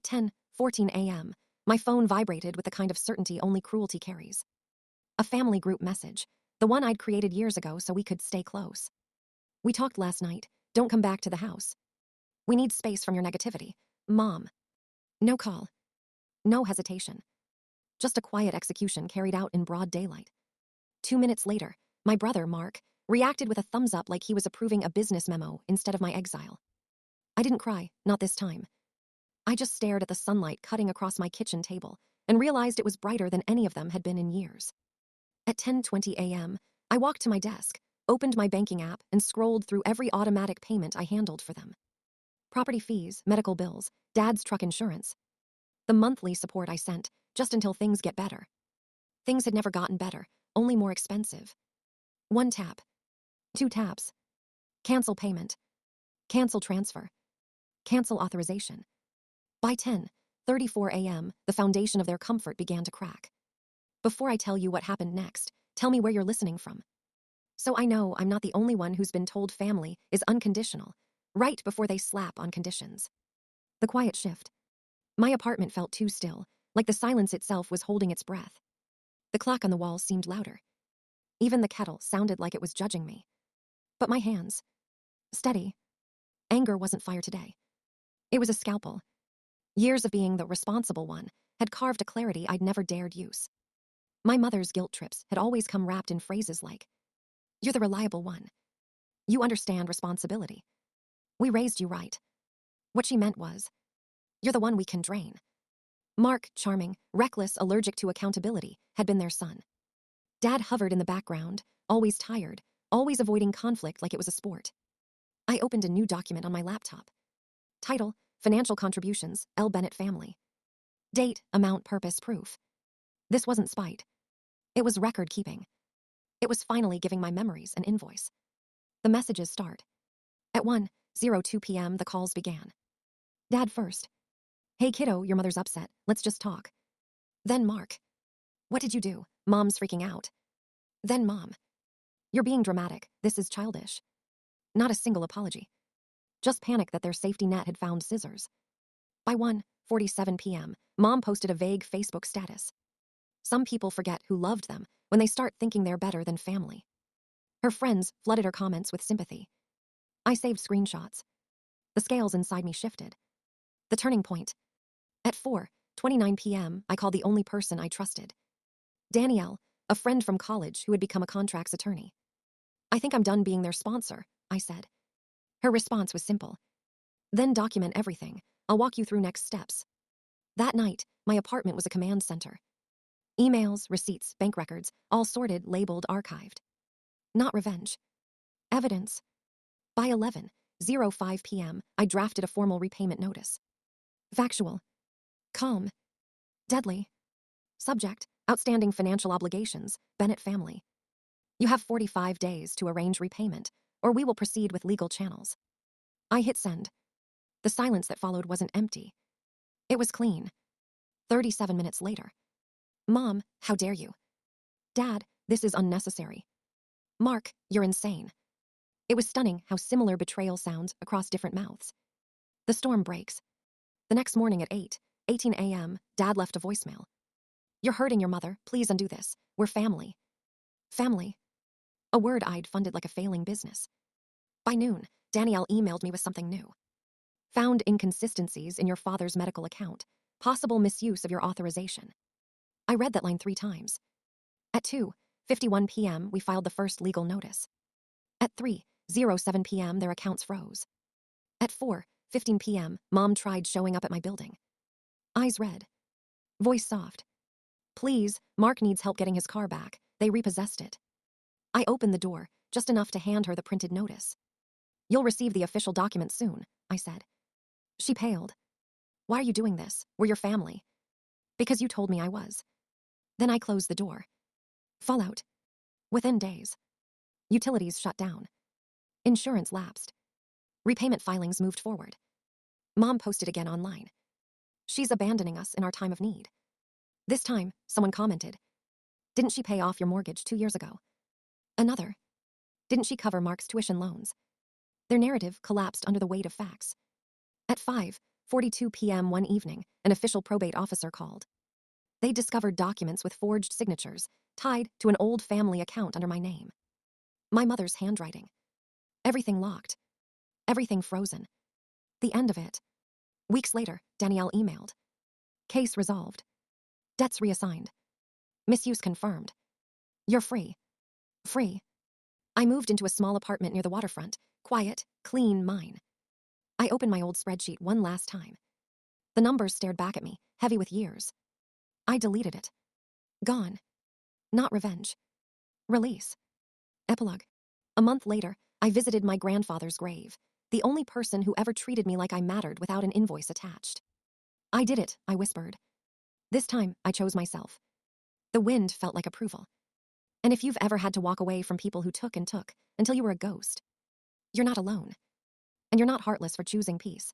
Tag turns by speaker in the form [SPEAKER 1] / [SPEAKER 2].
[SPEAKER 1] 10:14 a.m., my phone vibrated with the kind of certainty only cruelty carries. A family group message, the one I'd created years ago so we could stay close. We talked last night. Don't come back to the house. We need space from your negativity. Mom. No call. No hesitation. Just a quiet execution carried out in broad daylight. 2 minutes later, my brother, Mark, reacted with a thumbs up like he was approving a business memo instead of my exile. I didn't cry, not this time. I just stared at the sunlight cutting across my kitchen table and realized it was brighter than any of them had been in years. At 10:20 a.m., I walked to my desk, opened my banking app, and scrolled through every automatic payment I handled for them. Property fees, medical bills, Dad's truck insurance. The monthly support I sent, just until things get better. Things had never gotten better, only more expensive. 1 tap. 2 taps. Cancel payment. Cancel transfer. Cancel authorization. By 10:34 a.m., the foundation of their comfort began to crack. Before I tell you what happened next, tell me where you're listening from. So I know I'm not the only one who's been told family is unconditional, right before they slap on conditions. The quiet shift. My apartment felt too still, like the silence itself was holding its breath. The clock on the wall seemed louder. Even the kettle sounded like it was judging me. But my hands. Steady. Anger wasn't fire today. It was a scalpel. Years of being the responsible one had carved a clarity I'd never dared use. My mother's guilt trips had always come wrapped in phrases like, "You're the reliable one. You understand responsibility. We raised you right." What she meant was, "You're the one we can drain." Mark, charming, reckless, allergic to accountability, had been their son. Dad hovered in the background, always tired, always avoiding conflict like it was a sport. I opened a new document on my laptop. Title, Financial Contributions, L. Bennett Family. Date, amount, purpose, proof. This wasn't spite. It was record keeping. It was finally giving my memories an invoice. The messages start. At 1:02 p.m., the calls began. Dad first. "Hey kiddo, your mother's upset. Let's just talk." Then Mark. "What did you do? Mom's freaking out." Then Mom. "You're being dramatic. This is childish." Not a single apology. Just panic that their safety net had found scissors. By 1:47 p.m., Mom posted a vague Facebook status. Some people forget who loved them when they start thinking they're better than family. Her friends flooded her comments with sympathy. I saved screenshots. The scales inside me shifted. The turning point. At 4:29 p.m., I called the only person I trusted. Danielle, a friend from college who had become a contracts attorney. "I think I'm done being their sponsor," I said. Her response was simple. "Then document everything. I'll walk you through next steps." That night, my apartment was a command center. Emails, receipts, bank records, all sorted, labeled, archived. Not revenge. Evidence. By 11:05 p.m., I drafted a formal repayment notice. Factual. Calm. Deadly. Subject, outstanding financial obligations, Bennett family. You have 45 days to arrange repayment, or we will proceed with legal channels. I hit send. The silence that followed wasn't empty. It was clean. 37 minutes later. "Mom, how dare you?" "Dad, this is unnecessary." "Mark, you're insane." It was stunning how similar betrayal sounds across different mouths. The storm breaks. The next morning at 8:18 a.m., Dad left a voicemail. "You're hurting your mother. Please undo this. We're family." Family. A word I'd funded like a failing business. By noon, Danielle emailed me with something new. "Found inconsistencies in your father's medical account. Possible misuse of your authorization." I read that line 3 times. At 2:51 p.m., we filed the first legal notice. At 3:07 p.m., their accounts froze. At 4:15 p.m., Mom tried showing up at my building. Eyes red. Voice soft. "Please, Mark needs help getting his car back. They repossessed it." I opened the door, just enough to hand her the printed notice. "You'll receive the official document soon," I said. She paled. "Why are you doing this? We're your family." "Because you told me I was." Then I closed the door. Fallout. Within days. Utilities shut down. Insurance lapsed. Repayment filings moved forward. Mom posted again online. "She's abandoning us in our time of need." This time, someone commented. "Didn't she pay off your mortgage 2 years ago?" Another. "Didn't she cover Mark's tuition loans?" Their narrative collapsed under the weight of facts. At 4:42 p.m. one evening, an official probate officer called. They discovered documents with forged signatures tied to an old family account under my name. My mother's handwriting. Everything locked. Everything frozen. The end of it. Weeks later, Danielle emailed. Case resolved. Debts reassigned. Misuse confirmed. You're free. Free. I moved into a small apartment near the waterfront. Quiet, clean, mine. I opened my old spreadsheet one last time. The numbers stared back at me, heavy with years. I deleted it. Gone. Not revenge. Release. Epilogue. A month later, I visited my grandfather's grave, the only person who ever treated me like I mattered without an invoice attached. I did it, I whispered. This time, I chose myself. The wind felt like approval. And if you've ever had to walk away from people who took and took until you were a ghost, you're not alone. And you're not heartless for choosing peace.